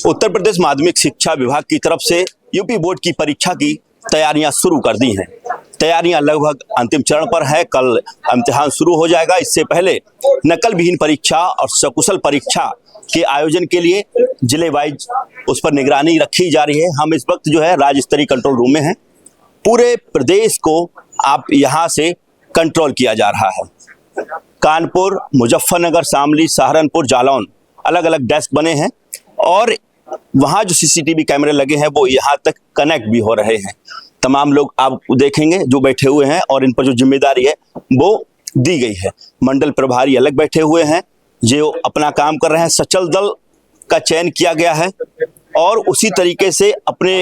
उत्तर प्रदेश माध्यमिक शिक्षा विभाग की तरफ से यूपी बोर्ड की परीक्षा की तैयारियां शुरू कर दी हैं। तैयारियां लगभग अंतिम चरण पर है। कल इम्तिहान शुरू हो जाएगा। इससे पहले नकल विहीन परीक्षा और सकुशल परीक्षा के आयोजन के लिए जिले वाइज उस पर निगरानी रखी जा रही है। हम इस वक्त जो है राज्य स्तरीय कंट्रोल रूम में हैं। पूरे प्रदेश को आप यहाँ से कंट्रोल किया जा रहा है। कानपुर, मुजफ्फरनगर, शामली, सहारनपुर, जालौन अलग अलग डेस्क बने हैं और वहाँ जो सीसीटीवी कैमरे लगे हैं वो यहाँ तक कनेक्ट भी हो रहे हैं। तमाम लोग आप देखेंगे जो बैठे हुए हैं और इन पर जो जिम्मेदारी है वो दी गई है। मंडल प्रभारी अलग बैठे हुए हैं जो अपना काम कर रहे हैं। सचल दल का चयन किया गया है और उसी तरीके से अपने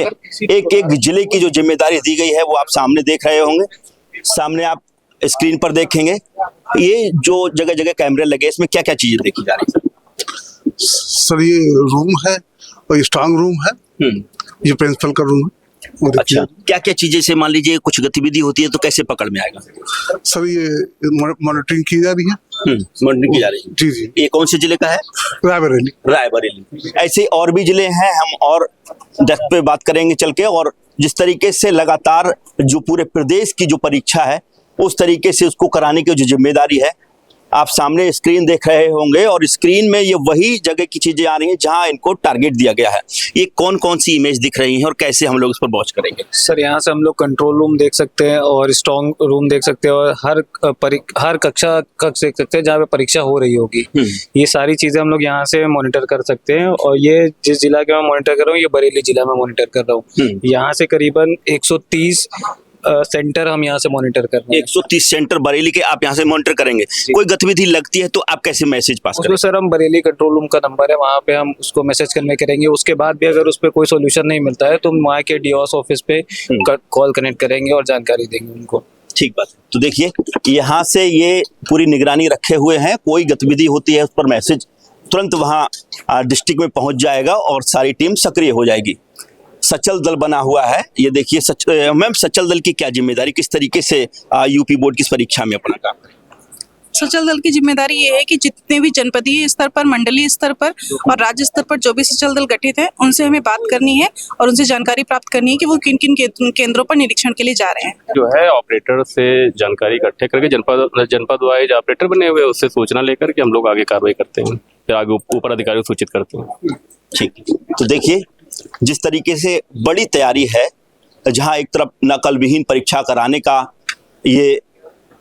एक एक जिले की जो जिम्मेदारी दी गई है वो आप सामने देख रहे होंगे। सामने आप स्क्रीन पर देखेंगे ये जो जगह जगह कैमरे लगे इसमें क्या क्या चीजें देखी जा रही है। सर ये रूम है और स्ट्रांग रूम है। ये प्रिंसिपल का रूम है। अच्छा, क्या क्या चीजें से मान लीजिए कुछ गतिविधि होती है तो कैसे पकड़ में आएगा? सर ये मॉनिटरिंग की जा रही है। मॉनिटरिंग की जा रही है। जी जी। ये कौन से जिले का है? रायबरेली। रायबरेली। ऐसे और भी जिले हैं, हम और डेस्क पे बात करेंगे चल के। और जिस तरीके से लगातार जो पूरे प्रदेश की जो परीक्षा है उस तरीके से उसको कराने की जो जिम्मेदारी है आप सामने स्क्रीन देख रहे होंगे और स्क्रीन में ये वही जगह की चीजें आ रही हैं जहां इनको टारगेट दिया गया है। ये कौन कौन सी इमेज दिख रही हैं और कैसे हम लोग इस पर वॉच करेंगे? सर यहाँ से हम लोग कंट्रोल रूम देख सकते हैं और स्ट्रॉन्ग रूम देख सकते हैं और हर कक्षा कक्ष देख सकते हैं जहाँ पे परीक्षा हो रही होगी। ये सारी चीजें हम लोग यहाँ से मॉनिटर कर सकते हैं। और ये जिस जिला के मैं मॉनिटर कर रहा हूँ ये बरेली जिला में मॉनिटर कर रहा हूँ। यहाँ से करीबन 130 सेंटर हम यहाँ से मॉनिटर कर रहे हैं। 130 सेंटर बरेली के आप यहाँ से मॉनिटर करेंगे। कोई गतिविधि लगती है तो आप कैसे मैसेज पास करेंगे? सर हम बरेली कंट्रोल रूम का नंबर है, वहाँ पे हम उसको मैसेज कन्वे करेंगे। उसके बाद भी अगर उस पर कोई सोल्यूशन नहीं मिलता है तो हम वहाँ के डीओस ऑफिस पे कॉल कनेक्ट करेंगे और जानकारी देंगे उनको। ठीक बात। तो देखिए यहाँ से ये पूरी निगरानी रखे हुए हैं। कोई गतिविधि होती है उस पर मैसेज तुरंत वहाँ डिस्ट्रिक्ट में पहुँच जाएगा और सारी टीम सक्रिय हो जाएगी। सचल दल बना हुआ है। ये देखिए मैम, सचल दल की क्या जिम्मेदारी, किस तरीके से यूपी बोर्ड की परीक्षा में अपना काम करें? सचल दल की जिम्मेदारी ये है कि जितने भी जनपदीय स्तर पर, मंडलीय स्तर पर और राज्य स्तर पर जो भी सचल दल गठित है उनसे हमें बात करनी है और उनसे जानकारी प्राप्त करनी है कि वो किन किन केंद्रों पर निरीक्षण के लिए जा रहे हैं। जो है ऑपरेटर से जानकारी इकट्ठे करके जनपद वाइज ऑपरेटर बने हुए उससे सूचना लेकर के हम लोग आगे कार्रवाई करते हैं, फिर आगे ऊपर अधिकारियों को सूचित करते हैं। ठीक। तो देखिए जिस तरीके से बड़ी तैयारी है, जहां एक तरफ नकल विहीन परीक्षा कराने का ये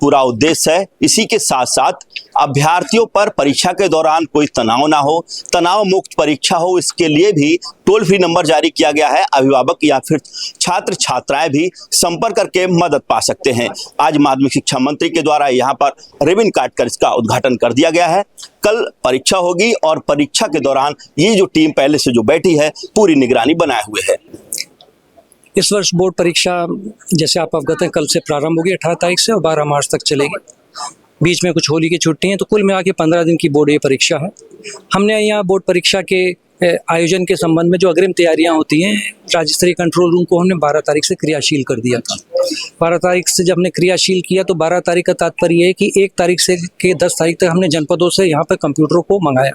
पूरा उद्देश्य है, इसी के साथ साथ अभ्यर्थियों पर परीक्षा के दौरान कोई तनाव ना हो, तनाव मुक्त परीक्षा हो, इसके लिए भी टोल फ्री नंबर जारी किया गया है। अभिभावक या फिर छात्र छात्राएं भी संपर्क करके मदद पा सकते हैं। आज माध्यमिक शिक्षा मंत्री के द्वारा यहाँ पर रिबन काट कर इसका उद्घाटन कर दिया गया है। कल परीक्षा होगी और परीक्षा के दौरान ये जो टीम पहले से जो बैठी है पूरी निगरानी बनाए हुए है। इस वर्ष बोर्ड परीक्षा जैसे आप अवगत हैं कल से प्रारंभ होगी 18 तारीख से और 12 मार्च तक चलेगी। बीच में कुछ होली की छुट्टी हैं तो कुल मिला के 15 दिन की बोर्ड ये परीक्षा है। हमने यहाँ बोर्ड परीक्षा के आयोजन के संबंध में जो अग्रिम तैयारियां होती हैं राज्य स्तरीय कंट्रोल रूम को हमने 12 तारीख से क्रियाशील कर दिया था। 12 तारीख से जब हमने क्रियाशील किया तो 12 तारीख का तात्पर्य है कि 1 तारीख से 10 तारीख तक हमने जनपदों से यहाँ पर कंप्यूटरों को मंगाया।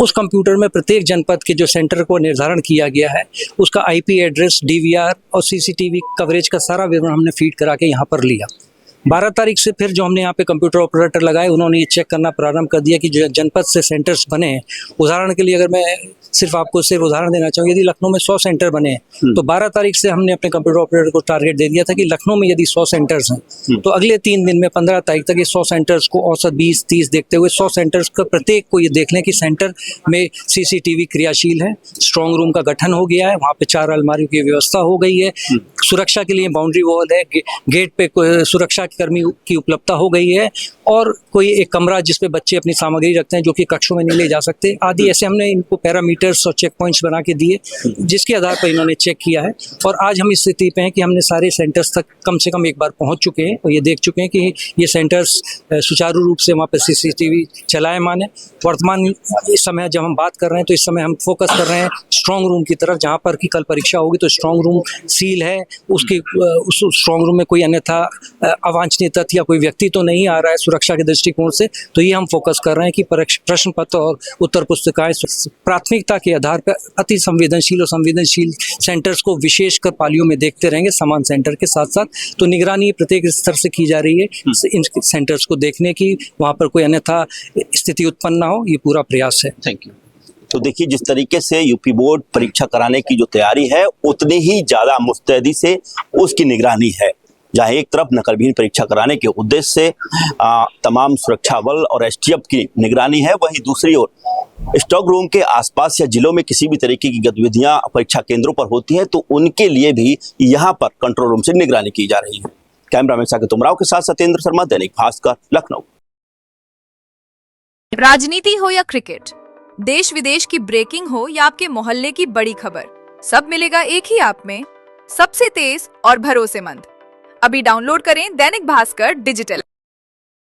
उस कंप्यूटर में प्रत्येक जनपद के जो सेंटर को निर्धारण किया गया है उसका आईपी एड्रेस, डीवीआर और सीसीटीवी कवरेज का सारा विवरण हमने फीड करा के यहाँ पर लिया। 12 तारीख से फिर जो हमने यहाँ पे कंप्यूटर ऑपरेटर लगाए उन्होंने ये चेक करना प्रारंभ कर दिया कि जो जनपद से सेंटर्स बने हैं। उदाहरण के लिए अगर मैं आपको उदाहरण देना चाहूँ, यदि लखनऊ में 100 सेंटर बने हैं तो 12 तारीख से हमने अपने कंप्यूटर ऑपरेटर को टारगेट दे दिया था कि लखनऊ में यदि 100 सेंटर्स हैं तो अगले 3 दिन में 15 तारीख तक ये 100 सेंटर्स को औसत 20-30 देखते हुए 100 सेंटर्स का प्रत्येक को ये देख लें कि सेंटर में सीसीटीवी क्रियाशील है, स्ट्रॉन्ग रूम का गठन हो गया है, वहाँ पे 4 अलमारियों की व्यवस्था हो गई है, सुरक्षा के लिए बाउंड्री वॉल है, गेट पे सुरक्षा कर्मी की उपलब्धता हो गई है और कोई एक कमरा जिसपे बच्चे अपनी सामग्री रखते हैं जो कि कक्षों में नहीं ले जा सकते आदि। ऐसे हमने इनको पैरामीटर्स और चेक पॉइंट्स बना के दिए जिसके आधार पर इन्होंने चेक किया है। और आज हम इस स्थिति पे हैं कि हमने सारे सेंटर्स तक कम से कम एक बार पहुंच चुके हैं और ये देख चुके हैं कि ये सेंटर्स सुचारू रूप से वहाँ पर सीसीटीवी चलायमान है। वर्तमान इस समय जब हम बात कर रहे हैं तो इस समय हम फोकस कर रहे हैं स्ट्रॉन्ग रूम की तरफ, जहाँ पर कि कल परीक्षा होगी तो स्ट्रॉन्ग रूम सील है, उसकी उस स्ट्रॉन्ग रूम में कोई अन्यथा अवांछनीय तथ्य या कोई व्यक्ति तो नहीं आ रहा है सुरक्षा के दृष्टिकोण से, तो ये हम फोकस कर रहे हैं कि प्रश्न पत्र और उत्तर पुस्तिकाएं प्राथमिकता के आधार पर अति संवेदनशील और संवेदनशील सेंटर्स को विशेषकर पालियों में देखते रहेंगे समान सेंटर के साथ साथ। तो निगरानी प्रत्येक स्तर से की जा रही है इन सेंटर्स को देखने की, वहाँ पर कोई अन्यथा स्थिति उत्पन्न ना हो, ये पूरा प्रयास है। Thank you. तो देखिए, जिस तरीके से यूपी बोर्ड परीक्षा कराने की जो तैयारी है, उतनी ही ज्यादा मुस्तैदी से उसकी निगरानी है। जहाँ एक तरफ नकलविहीन परीक्षा कराने के उद्देश्य से तमाम सुरक्षा बल और एसटीएफ की निगरानी है, वहीं दूसरी ओर स्टॉक रूम के आसपास या जिलों में किसी भी तरीके की गतिविधियां परीक्षा केंद्रों पर होती हैं, तो उनके लिए भी यहाँ पर कंट्रोल रूम से निगरानी की जा रही है। कैमरामैन साकेत उमराव के साथ सत्येंद्र शर्मा, दैनिक भास्कर, लखनऊ। राजनीति हो या क्रिकेट, देश विदेश की ब्रेकिंग हो या आपके मोहल्ले की बड़ी खबर, सब मिलेगा एक ही ऐप में, सबसे तेज और भरोसेमंद। अभी डाउनलोड करें दैनिक भास्कर डिजिटल।